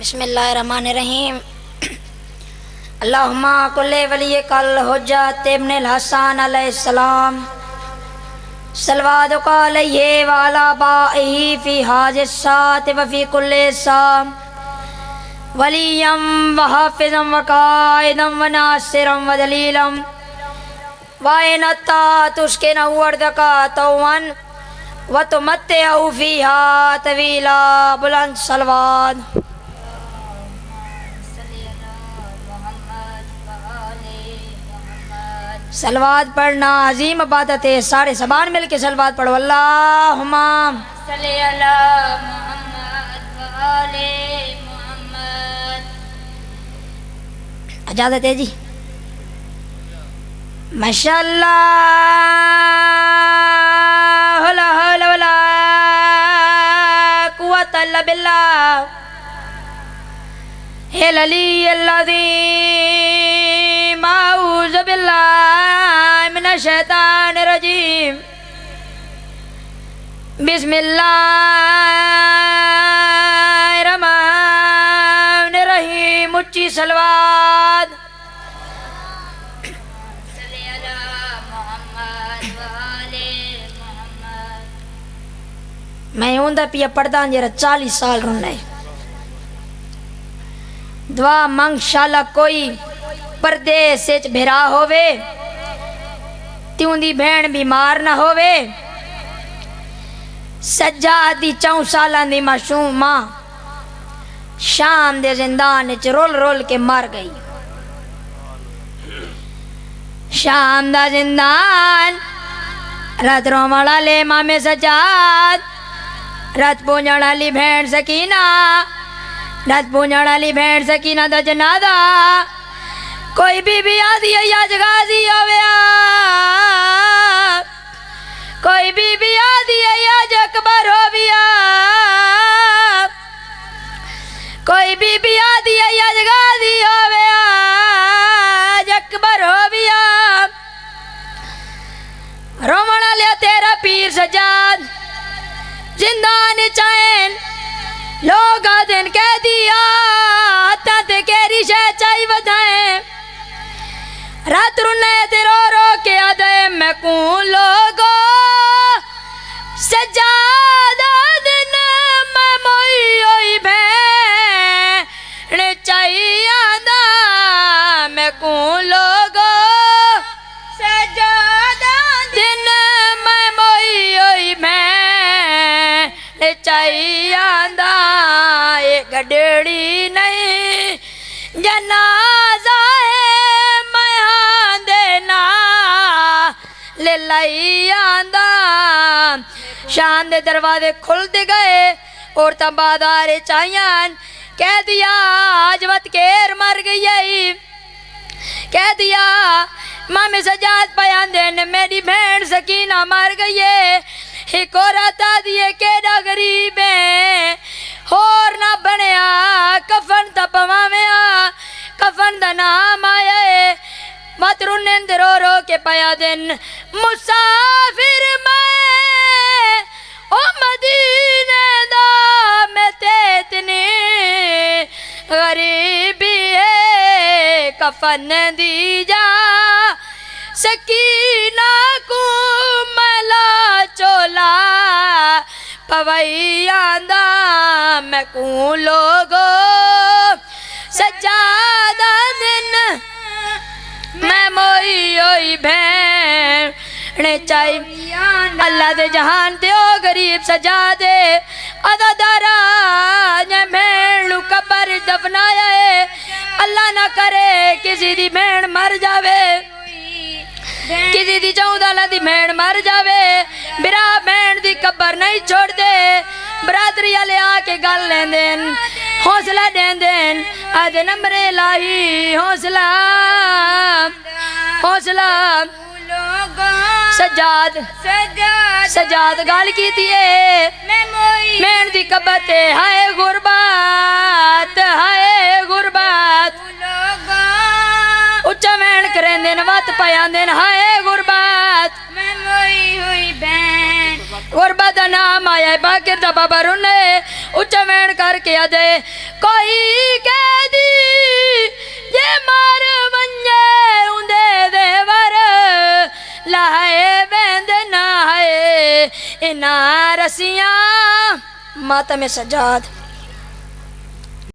बिस्मिल्लाहिर्रहमानिर्रहीम। अल्लाहुम्मा कुल्ले वली कल हुज्जत इब्नुल हसन अलैहिस्सलाम सलवातुका अलैहि व अला बाइही फी हाज़िस सात व फी कुल्ले साम वलियम व हाफिज़म व काइदम व नासिरम व दलीलम व इनता तुस्किन वर्दका तौवन व तुमत्तिउ फीहा तवीला। बुलंद सलवात। सलवात पढ़ना अजीम इबादत है। सारे ज़बान मिल के सलवात पढ़ो। अल्लाहुम्मा सल्ली अला मुहम्मद व आले मुहम्मद। इजाज़त है जी। माशाअल्लाह ला हौला वला कुव्वता इल्ला बिल्लाह हिल अलीय्यिल-अज़ीम। अऊज़ु बिल्लाहि मिनश शैतानिर रजीम। बिस्मिल्लाहिर्रहमानिर्रहीम। उच्ची सलवात। मैं उंदा पिया पढ़दा जरा 40 साल रोना है। दुआ मंग शाला कोई परदेस च भेरा होवे, त्यूंदी भेण बीमार ना होवे। सज्जाद दी 4 सालां दी मासूम मां शाम दे जिंदान च रोल रोल के मर गई। शाम दा जिंदान रात रोवण वाले मामे सज्जाद, रात पूजण वाली भेण सकीना, रात पूजण वाली भेण सकीना दा जनादा कोई बीबी आदि या जगाजी आव्या, कोई बीबी आदि या जकबर होविया, कोई बीबी आदि या जगाजी होविया जकबर होविया। रोवण लिया तेरा पीर सज्जाद जिंदान चैन लोग दिन कह दिया ते केरी शह चाई वधाए। रात रुने ते रो रो के आदे मैं कूं लोगो सज्जादा दिन मैं मोई होई भेण चाई आंदा। मैं कूं लोगो सज्जादा दिन मैं मोई होई भेण चाई आंदा। ये गडड़ी नहीं जनाजा है मैं आंदे ना ले लाई आंदा। शान दे दरवाजे खुलते गए और तबादारे चाहियान कह दिया आज वत केर मर गई। कह दिया मामे सजाद पयान देन मेरी भेण सकीना मर गई है। एक औरत दिए केड़ा गरीब है होर ना बनया कफन तपवाव्या कफन दा नाम आया है। मत रुने रो रो के पाया दिन मुसाफिर मैं ओ मदीने दा मैं ते इतनी गरीबी है कफन दी जा सकीना को मला चोला पवई आंदा। मैं कूं लोगो सज्जादा दिन मैं मोई होई भेण चाई। अल्लाह दे जहान ते ओ गरीब सज्जादे अदादारा ने भेण कबर दफनाया है। अल्लाह ना करे किसी दी भेण मर जावे, किसी दी 14 दी भेण मर जावे। बिरा भेण दी कबर नहीं छोड़ दे। बरादरी वाले आके गल लेंदेन हौसला देंदेन आदे नंबरे लाई हौसला हौसला। सज्जाद सज्जाद गल कीती है भेण दी कबर ते हाय गुरबत हाय गुरबत। उच्चा भेण करेंदेन वत पयांदेन हाय गुरबत। गुरबत दा नाम आया बाकिर दा बाबा रुने उच्चा वेण करके आदे कोई है वेंदना है इना रसिया मातम सजाद।